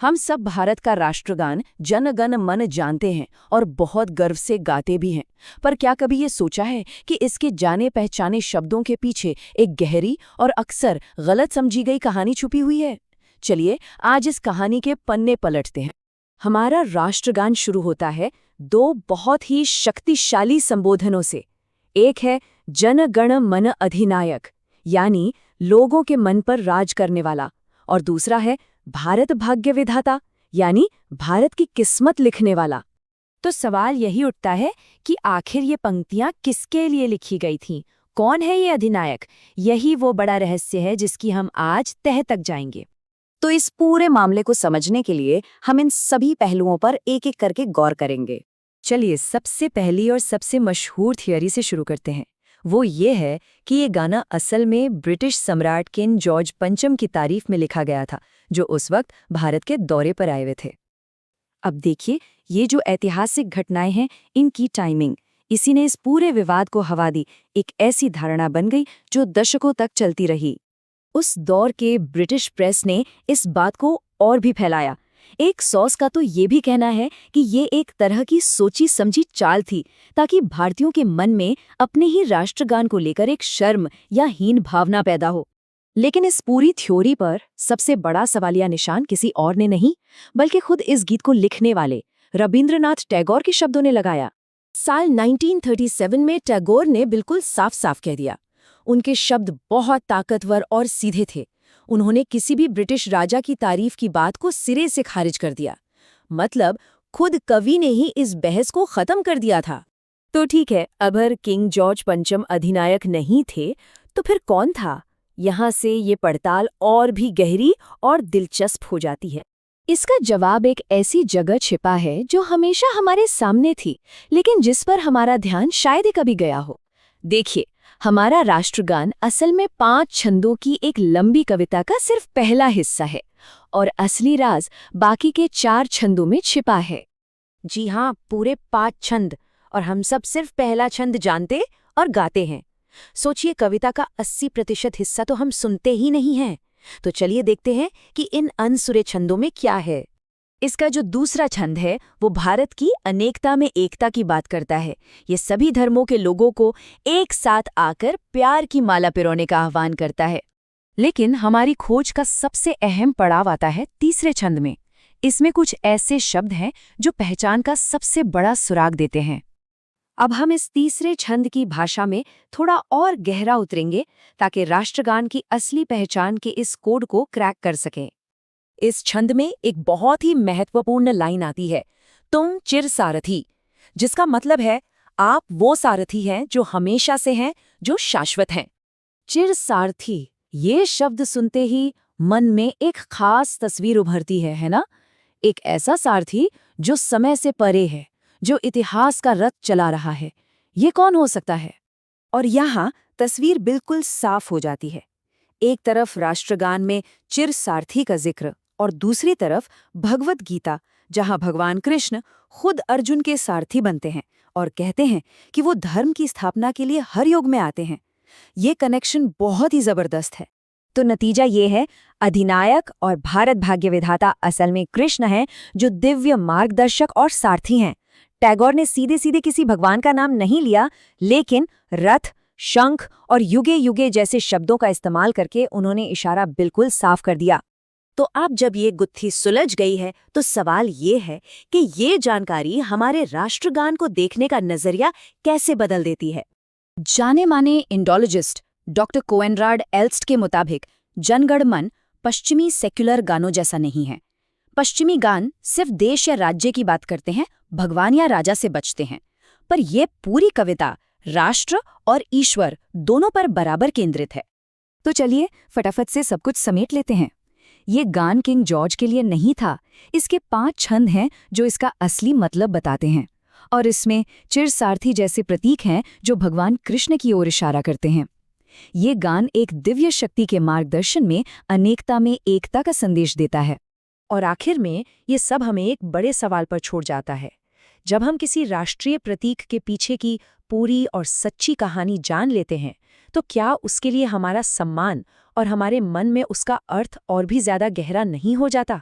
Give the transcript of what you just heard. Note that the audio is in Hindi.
हम सब भारत का राष्ट्रगान जन गण मन जानते हैं और बहुत गर्व से गाते भी हैं। पर क्या कभी ये सोचा है कि इसके जाने पहचाने शब्दों के पीछे एक गहरी और अक्सर गलत समझी गई कहानी छुपी हुई है? चलिए आज इस कहानी के पन्ने पलटते हैं। हमारा राष्ट्रगान शुरू होता है दो बहुत ही शक्तिशाली संबोधनों से। एक है जन गण मन अधिनायक, यानी लोगों के मन पर राज करने वाला, और दूसरा है भारत भाग्य विधाता, यानी भारत की किस्मत लिखने वाला। तो सवाल यही उठता है कि आखिर ये पंक्तियां किसके लिए लिखी गई थीं? कौन है ये अधिनायक? यही वो बड़ा रहस्य है जिसकी हम आज तह तक जाएंगे। तो इस पूरे मामले को समझने के लिए हम इन सभी पहलुओं पर एक एक करके गौर करेंगे। चलिए सबसे पहली और सबसे मशहूर थियरी से शुरू करते हैं। वो ये है कि ये गाना असल में ब्रिटिश सम्राट किंग जॉर्ज पंचम की तारीफ में लिखा गया था, जो उस वक्त भारत के दौरे पर आए हुए थे। अब देखिए, ये जो ऐतिहासिक घटनाएं हैं, इनकी टाइमिंग, इसी ने इस पूरे विवाद को हवा दी। एक ऐसी धारणा बन गई जो दशकों तक चलती रही। उस दौर के ब्रिटिश प्रेस ने इस बात को और भी फैलाया। एक सॉस का तो ये भी कहना है कि ये एक तरह की सोची समझी चाल थी, ताकि भारतीयों के मन में अपने ही राष्ट्रगान को लेकर एक शर्म या हीन भावना पैदा हो। लेकिन इस पूरी थ्योरी पर सबसे बड़ा सवालिया निशान किसी और ने नहीं, बल्कि खुद इस गीत को लिखने वाले रविंद्रनाथ टैगोर के शब्दों ने लगाया। साल 1937 में टैगोर ने बिल्कुल साफ साफ कह दिया। उनके शब्द बहुत ताकतवर और सीधे थे। उन्होंने किसी भी ब्रिटिश राजा की तारीफ की बात को सिरे से खारिज कर दिया। मतलब खुद कवि ने ही इस बहस को खत्म कर दिया था। तो ठीक है, अगर किंग जॉर्ज पंचम अधिनायक नहीं थे, तो फिर कौन था? यहाँ से ये पड़ताल और भी गहरी और दिलचस्प हो जाती है। इसका जवाब एक ऐसी जगह छिपा है जो हमेशा हमारे सामने थी, लेकिन जिस पर हमारा ध्यान शायद ही कभी गया हो। देखिए, हमारा राष्ट्रगान असल में 5 छंदों की एक लंबी कविता का सिर्फ पहला हिस्सा है, और असली राज बाकी के 4 छंदों में छिपा है। जी हाँ, पूरे 5 छंद, और हम सब सिर्फ पहला छंद जानते और गाते हैं। सोचिए, कविता का 80% हिस्सा तो हम सुनते ही नहीं हैं। तो चलिए देखते हैं कि इन अनसुरे छंदों में क्या है। इसका जो दूसरा छंद है, वो भारत की अनेकता में एकता की बात करता है। ये सभी धर्मों के लोगों को एक साथ आकर प्यार की माला पिरोने का आह्वान करता है। लेकिन हमारी खोज का सबसे अहम पड़ाव आता है तीसरे छंद में। इसमें कुछ ऐसे शब्द हैं जो पहचान का सबसे बड़ा सुराग देते हैं। अब हम इस तीसरे छंद की भाषा में थोड़ा और गहरा उतरेंगे, ताकि राष्ट्रगान की असली पहचान के इस कोड को क्रैक कर सकें। इस छंद में एक बहुत ही महत्वपूर्ण लाइन आती है, तुम चिर सारथी, जिसका मतलब है आप वो सारथी हैं जो हमेशा से हैं, जो शाश्वत हैं। चिर सारथी, ये शब्द सुनते ही मन में एक खास तस्वीर उभरती है ना? एक ऐसा सारथी जो समय से परे है, जो इतिहास का रथ चला रहा है। ये कौन हो सकता है? और यहाँ तस्वीर बिल्कुल साफ हो जाती है। एक तरफ राष्ट्रगान में चिर सारथी का जिक्र, और दूसरी तरफ भगवद गीता, जहां भगवान कृष्ण खुद अर्जुन के सारथी बनते हैं और कहते हैं कि वो धर्म की स्थापना के लिए हर युग में आते हैं। ये कनेक्शन बहुत ही जबरदस्त है। तो नतीजा ये है, अधिनायक और भारत भाग्य विधाता असल में कृष्ण हैं, जो दिव्य मार्गदर्शक और सारथी हैं। टैगोर ने सीधे सीधे किसी भगवान का नाम नहीं लिया, लेकिन रथ, शंख और युगे युगे जैसे शब्दों का इस्तेमाल करके उन्होंने इशारा बिल्कुल साफ कर दिया। तो अब जब ये गुत्थी सुलझ गई है, तो सवाल ये है कि ये जानकारी हमारे राष्ट्रगान को देखने का नजरिया कैसे बदल देती है। जाने माने इंडोलॉजिस्ट डॉक्टर कोएनराड एल्स्ट के मुताबिक जनगण मन पश्चिमी सेक्युलर गानों जैसा नहीं है। पश्चिमी गान सिर्फ देश या राज्य की बात करते हैं, भगवान या राजा से बचते हैं। पर यह पूरी कविता राष्ट्र और ईश्वर दोनों पर बराबर केंद्रित है। तो चलिए फटाफट से सब कुछ समेट लेते हैं। ये गान किंग जॉर्ज के लिए नहीं था। इसके 5 छंद हैं जो इसका असली मतलब बताते हैं, और इसमें चिर सारथी जैसे प्रतीक हैं जो भगवान कृष्ण की ओर इशारा करते हैं। ये गान एक दिव्य शक्ति के मार्गदर्शन में अनेकता में एकता का संदेश देता है। और आखिर में ये सब हमें एक बड़े सवाल पर छोड़ जाता है। जब हम किसी राष्ट्रीय प्रतीक के पीछे की पूरी और सच्ची कहानी जान लेते हैं, तो क्या उसके लिए हमारा सम्मान और हमारे मन में उसका अर्थ और भी ज्यादा गहरा नहीं हो जाता?